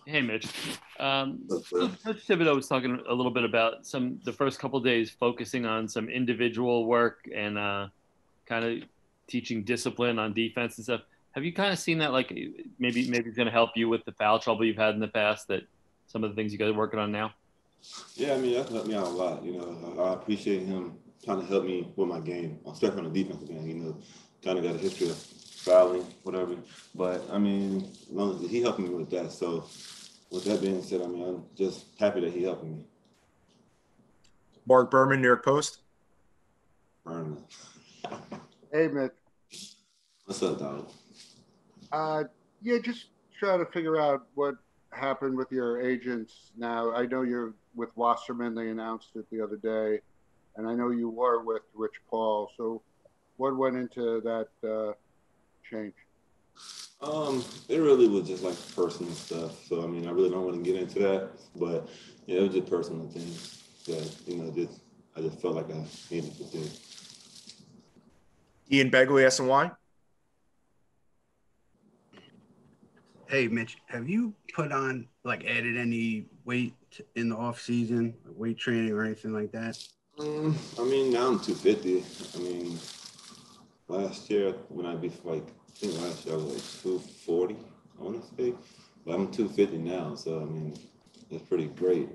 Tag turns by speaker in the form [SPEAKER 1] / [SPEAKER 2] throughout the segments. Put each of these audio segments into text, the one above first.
[SPEAKER 1] Hey, Mitch.
[SPEAKER 2] But,
[SPEAKER 1] Coach Thibodeau was talking a little bit about the first couple of days focusing on some individual work and kind of teaching discipline on defense and stuff. Have you kind of seen that? Like maybe it's going to help you with the foul trouble you've had in the past. That some of the things you guys are working on now.
[SPEAKER 2] yeah, I mean, that's helped me out a lot. I appreciate him trying to help me with my game, especially on the defensive end. Kind of got a history of fouling, whatever. But, I mean, as long as he helped me with that. So, with that being said, I mean, I'm just happy that he helped me.
[SPEAKER 3] Mark Berman, New York Post.
[SPEAKER 2] Berman.
[SPEAKER 4] Hey, Mitch.
[SPEAKER 2] What's up, dog?
[SPEAKER 4] Yeah, just trying to figure out what happened with your agents now. I know you're with Wasserman. They announced it the other day. And I know you were with Rich Paul. So what went into that change?
[SPEAKER 2] It really was just like personal stuff. So, I mean, I really don't want to get into that. But, yeah, it was just personal things that, I just felt like I needed to do.
[SPEAKER 3] Ian Begley, SNY.
[SPEAKER 5] Hey, Mitch, have you added any weight in the off season, weight training or anything like that?
[SPEAKER 2] I mean, now I'm 250. I mean, last year when I think last year I was like 240, I want to say. But I'm 250 now, so I mean, it's pretty great.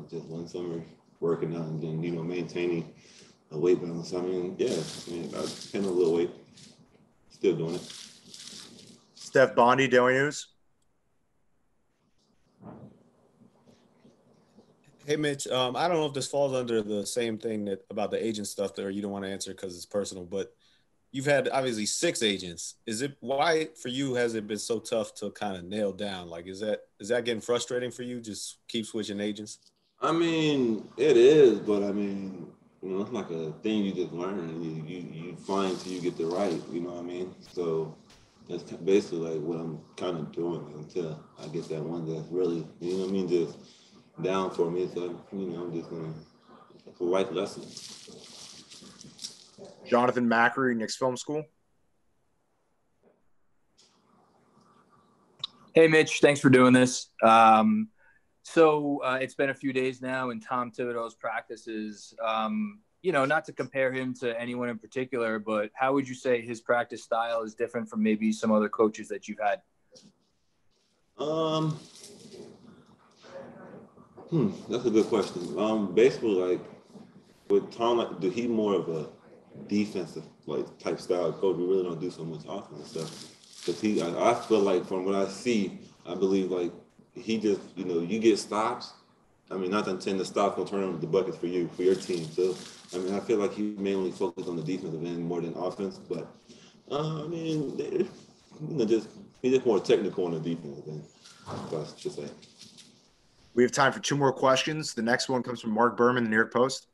[SPEAKER 2] Just one summer working out and then maintaining a weight balance. I mean, yeah, I mean, I gained a little weight, still doing it.
[SPEAKER 3] Steph Bondi, Daily News.
[SPEAKER 6] Hey, Mitch, I don't know if this falls under the same thing about the agent stuff or you don't want to answer because it's personal, but you've had obviously 6 agents. Why for you has it been so tough to kind of nail down? Like, is that getting frustrating for you? Just keep switching agents?
[SPEAKER 2] I mean, it is, but I mean, it's like a thing you just learn and you find till you get the right, you know what I mean? So that's basically like what I'm kind of doing until I get that one that's really, you know what I mean, just down for me. So, I'm just going to, it's a life lesson.
[SPEAKER 3] Jonathan Macri, Knicks Film School.
[SPEAKER 7] Hey, Mitch, thanks for doing this. So it's been a few days now in Tom Thibodeau's practices. Not to compare him to anyone in particular, but how would you say his practice style is different from maybe some other coaches that you've had?
[SPEAKER 2] That's a good question. Basically, like with Tom, like, he more of a defensive type style coach. We really don't do so much offense stuff. Because I feel like from what I see, I believe like he just, you get stops. I mean, not to intend the stops will turn into the buckets for you, for your team. So, I mean, I feel like he mainly focused on the defensive end more than offense. But, I mean, he's just more technical on the defensive end, I should say.
[SPEAKER 3] We have time for 2 more questions. The next one comes from Mark Berman, the New York Post.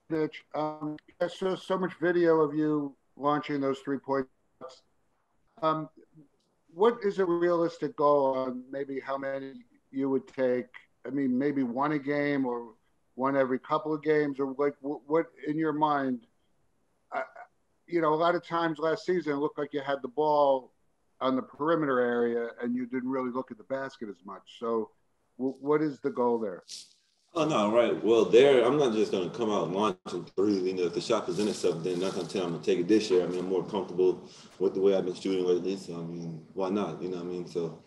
[SPEAKER 4] Mitch, I saw so much video of you launching those 3-point shots. What is a realistic goal on maybe how many you would take? I mean, maybe one a game or one every couple of games, or like what in your mind? A lot of times last season it looked like you had the ball on the perimeter area and you didn't really look at the basket as much. So what is the goal there?
[SPEAKER 2] Oh, no, right. Well, I'm not just going to come out launching threes. If the shot presents itself, then not going to tell I'm going to take it this year. I mean, I'm more comfortable with the way I've been shooting lately. So, I mean, why not? You know what I mean? So,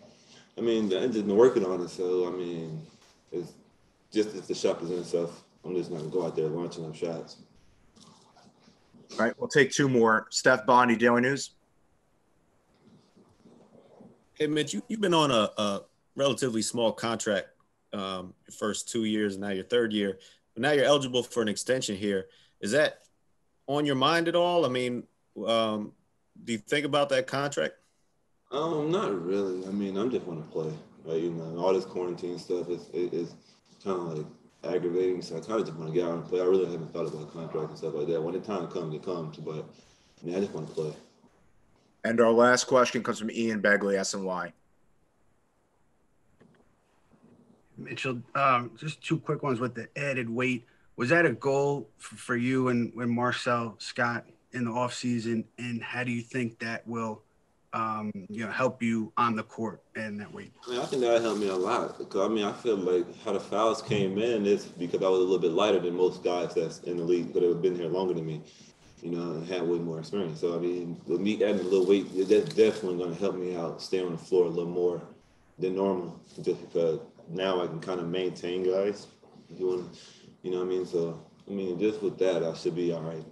[SPEAKER 2] I mean, I've just been working on it. So, I mean, it's just if the shot presents itself, I'm just going to go out there launching up shots.
[SPEAKER 3] All right, we'll take 2 more. Steph Bondi, Daily News.
[SPEAKER 6] Hey, Mitch, you've been on a relatively small contract your first 2 years, and now your 3rd year. But now you're eligible for an extension here. Is that on your mind at all? I mean, do you think about that contract?
[SPEAKER 2] Not really. I mean, I'm just want to play. Right? All this quarantine stuff is kind of like aggravating. So I kind of just want to get out and play. I really haven't thought about contracts and stuff like that. When the time comes, it comes. But I mean, I just want to play.
[SPEAKER 3] And our last question comes from Ian Begley, SNY.
[SPEAKER 5] Mitchell, just 2 quick ones with the added weight. Was that a goal for you and Marcel Scott in the offseason? And how do you think that will help you on the court and that weight?
[SPEAKER 2] I mean, I think that helped me a lot because I feel like how the fouls came in is because I was a little bit lighter than most guys that's in the league that have been here longer than me, and had way more experience. So with me adding a little weight, that's definitely going to help me out, stay on the floor a little more than normal, just because now I can kind of maintain guys. So just with that, I should be all right.